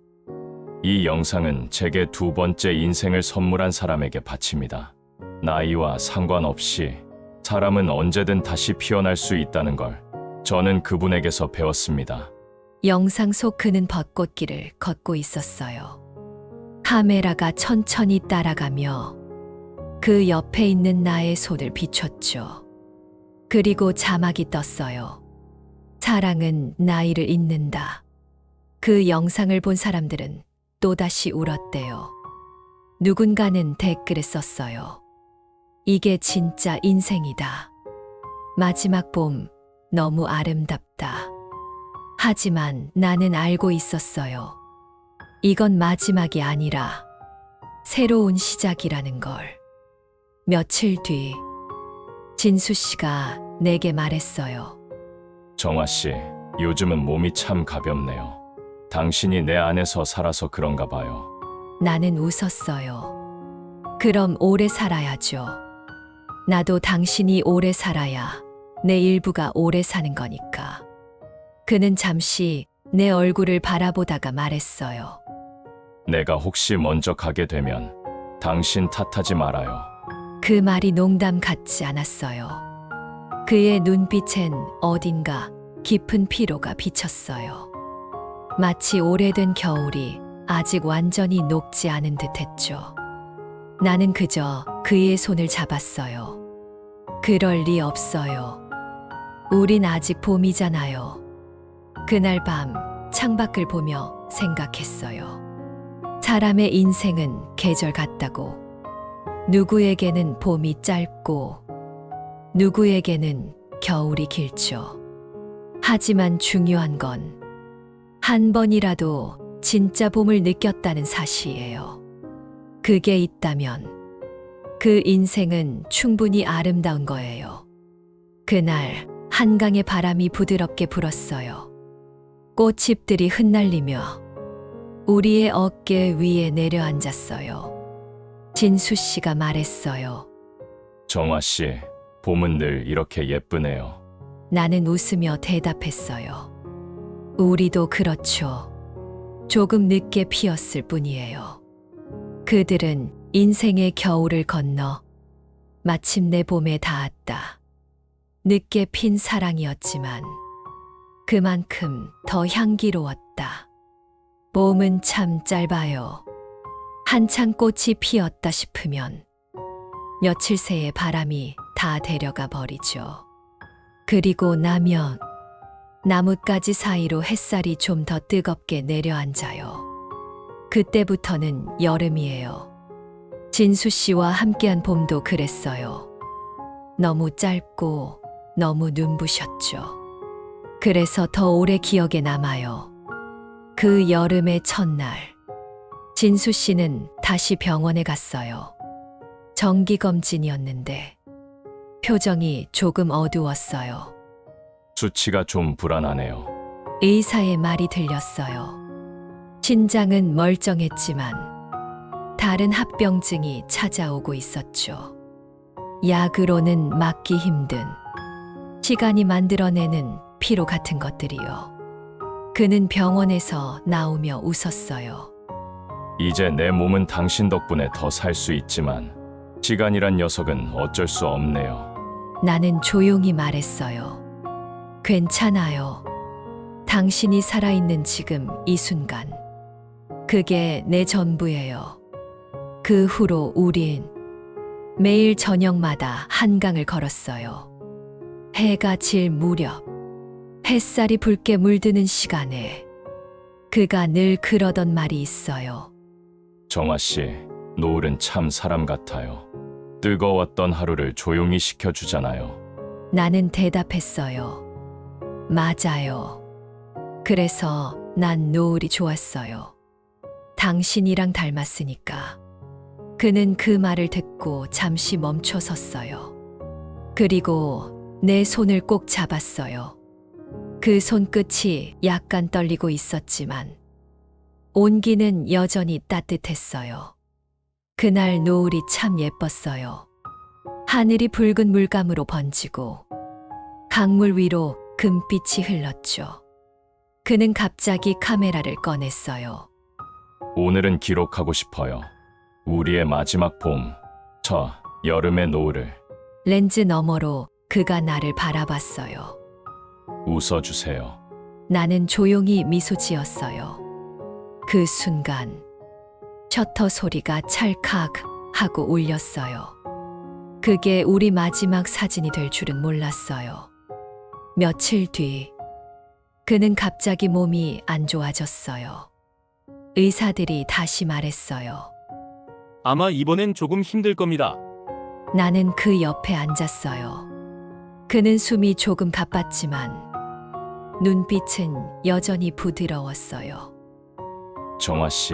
이 영상은 제게 두 번째 인생을 선물한 사람에게 바칩니다. 나이와 상관없이 사람은 언제든 다시 피어날 수 있다는 걸 저는 그분에게서 배웠습니다. 영상 속 그는 벚꽃길을 걷고 있었어요. 카메라가 천천히 따라가며 그 옆에 있는 나의 손을 비췄죠. 그리고 자막이 떴어요. 사랑은 나이를 잇는다. 그 영상을 본 사람들은 또다시 울었대요. 누군가는 댓글을 썼어요. 이게 진짜 인생이다. 마지막 봄, 너무 아름답다. 하지만 나는 알고 있었어요. 이건 마지막이 아니라 새로운 시작이라는 걸. 며칠 뒤, 진수 씨가 내게 말했어요. 정아 씨, 요즘은 몸이 참 가볍네요. 당신이 내 안에서 살아서 그런가 봐요. 나는 웃었어요. 그럼 오래 살아야죠. 나도 당신이 오래 살아야 내 일부가 오래 사는 거니까. 그는 잠시 내 얼굴을 바라보다가 말했어요. 내가 혹시 먼저 가게 되면 당신 탓하지 말아요. 그 말이 농담 같지 않았어요. 그의 눈빛엔 어딘가 깊은 피로가 비쳤어요. 마치 오래된 겨울이 아직 완전히 녹지 않은 듯 했죠. 나는 그저 그의 손을 잡았어요. 그럴 리 없어요. 우린 아직 봄이잖아요. 그날 밤 창밖을 보며 생각했어요. 사람의 인생은 계절 같다고. 누구에게는 봄이 짧고 누구에게는 겨울이 길죠. 하지만 중요한 건 한 번이라도 진짜 봄을 느꼈다는 사실이에요. 그게 있다면 그 인생은 충분히 아름다운 거예요. 그날 한강의 바람이 부드럽게 불었어요. 꽃잎들이 흩날리며 우리의 어깨 위에 내려앉았어요. 진수 씨가 말했어요. 정아 씨, 봄은 늘 이렇게 예쁘네요. 나는 웃으며 대답했어요. 우리도 그렇죠. 조금 늦게 피었을 뿐이에요. 그들은 인생의 겨울을 건너 마침내 봄에 닿았다. 늦게 핀 사랑이었지만 그만큼 더 향기로웠다. 봄은 참 짧아요. 한창 꽃이 피었다 싶으면 며칠 새의 바람이 다 데려가 버리죠. 그리고 나면 나뭇가지 사이로 햇살이 좀 더 뜨겁게 내려앉아요. 그때부터는 여름이에요. 진수 씨와 함께한 봄도 그랬어요. 너무 짧고 너무 눈부셨죠. 그래서 더 오래 기억에 남아요. 그 여름의 첫날, 진수 씨는 다시 병원에 갔어요. 정기검진이었는데 표정이 조금 어두웠어요. 수치가 좀 불안하네요. 의사의 말이 들렸어요. 신장은 멀쩡했지만 다른 합병증이 찾아오고 있었죠. 약으로는 막기 힘든 시간이 만들어내는 피로 같은 것들이요. 그는 병원에서 나오며 웃었어요. 이제 내 몸은 당신 덕분에 더 살 수 있지만 시간이란 녀석은 어쩔 수 없네요. 나는 조용히 말했어요. 괜찮아요. 당신이 살아있는 지금 이 순간. 그게 내 전부예요. 그 후로 우린 매일 저녁마다 한강을 걸었어요. 해가 질 무렵, 햇살이 붉게 물드는 시간에 그가 늘 그러던 말이 있어요. 정아 씨, 노을은 참 사람 같아요. 뜨거웠던 하루를 조용히 식혀주잖아요. 나는 대답했어요. 맞아요. 그래서 난 노을이 좋았어요. 당신이랑 닮았으니까. 그는 그 말을 듣고 잠시 멈춰 섰어요. 그리고 내 손을 꼭 잡았어요. 그 손끝이 약간 떨리고 있었지만 온기는 여전히 따뜻했어요. 그날 노을이 참 예뻤어요. 하늘이 붉은 물감으로 번지고 강물 위로 금빛이 흘렀죠. 그는 갑자기 카메라를 꺼냈어요. 오늘은 기록하고 싶어요. 우리의 마지막 봄, 저 여름의 노을을. 렌즈 너머로 그가 나를 바라봤어요. 웃어주세요. 나는 조용히 미소 지었어요. 그 순간 셔터 소리가 찰칵 하고 울렸어요. 그게 우리 마지막 사진이 될 줄은 몰랐어요. 며칠 뒤 그는 갑자기 몸이 안 좋아졌어요. 의사들이 다시 말했어요. 아마 이번엔 조금 힘들 겁니다. 나는 그 옆에 앉았어요. 그는 숨이 조금 가빴지만 눈빛은 여전히 부드러웠어요. 정화 씨,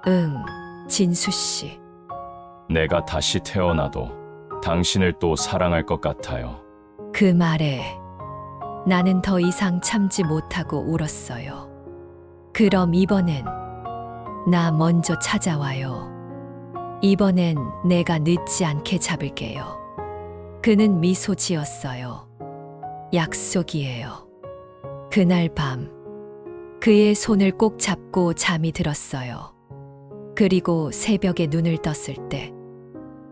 응, 진수 씨. 내가 다시 태어나도 당신을 또 사랑할 것 같아요. 그 말에 나는 더 이상 참지 못하고 울었어요. 그럼 이번엔 나 먼저 찾아와요. 이번엔 내가 늦지 않게 잡을게요. 그는 미소 지었어요. 약속이에요. 그날 밤 그의 손을 꼭 잡고 잠이 들었어요. 그리고 새벽에 눈을 떴을 때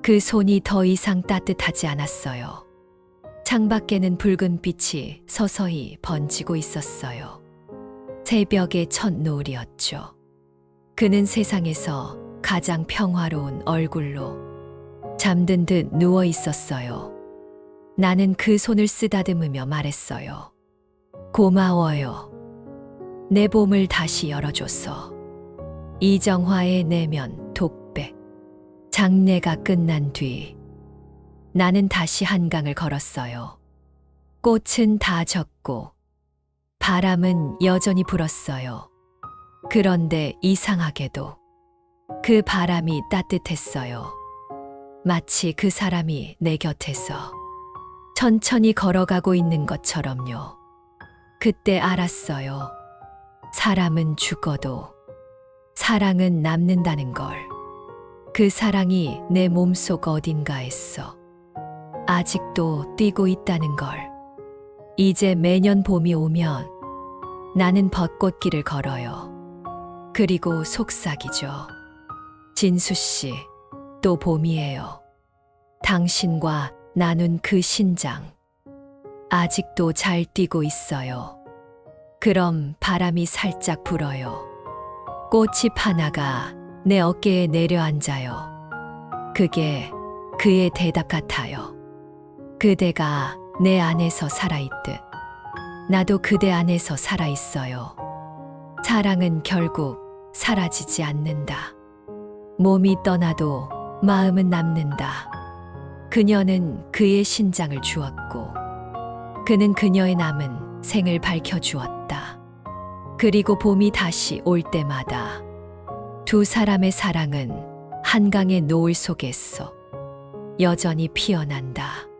그 손이 더 이상 따뜻하지 않았어요. 창밖에는 붉은 빛이 서서히 번지고 있었어요. 새벽의 첫 노을이었죠. 그는 세상에서 가장 평화로운 얼굴로 잠든 듯 누워 있었어요. 나는 그 손을 쓰다듬으며 말했어요. 고마워요. 내 봄을 다시 열어줘서. 이정화의 내면 독백. 장례가 끝난 뒤 나는 다시 한강을 걸었어요. 꽃은 다 졌고 바람은 여전히 불었어요. 그런데 이상하게도 그 바람이 따뜻했어요. 마치 그 사람이 내 곁에서 천천히 걸어가고 있는 것처럼요. 그때 알았어요. 사람은 죽어도 사랑은 남는다는 걸. 그 사랑이 내 몸속 어딘가에서 아직도 뛰고 있다는 걸. 이제 매년 봄이 오면 나는 벚꽃길을 걸어요. 그리고 속삭이죠. 진수 씨, 또 봄이에요. 당신과 나눈 그 신장. 아직도 잘 뛰고 있어요. 그럼 바람이 살짝 불어요. 꽃잎 하나가 내 어깨에 내려앉아요. 그게 그의 대답 같아요. 그대가 내 안에서 살아있듯 나도 그대 안에서 살아있어요. 사랑은 결국 사라지지 않는다. 몸이 떠나도 마음은 남는다. 그녀는 그의 신장을 주었고 그는 그녀의 남은 생을 밝혀주었다. 그리고 봄이 다시 올 때마다 두 사람의 사랑은 한강의 노을 속에서 여전히 피어난다.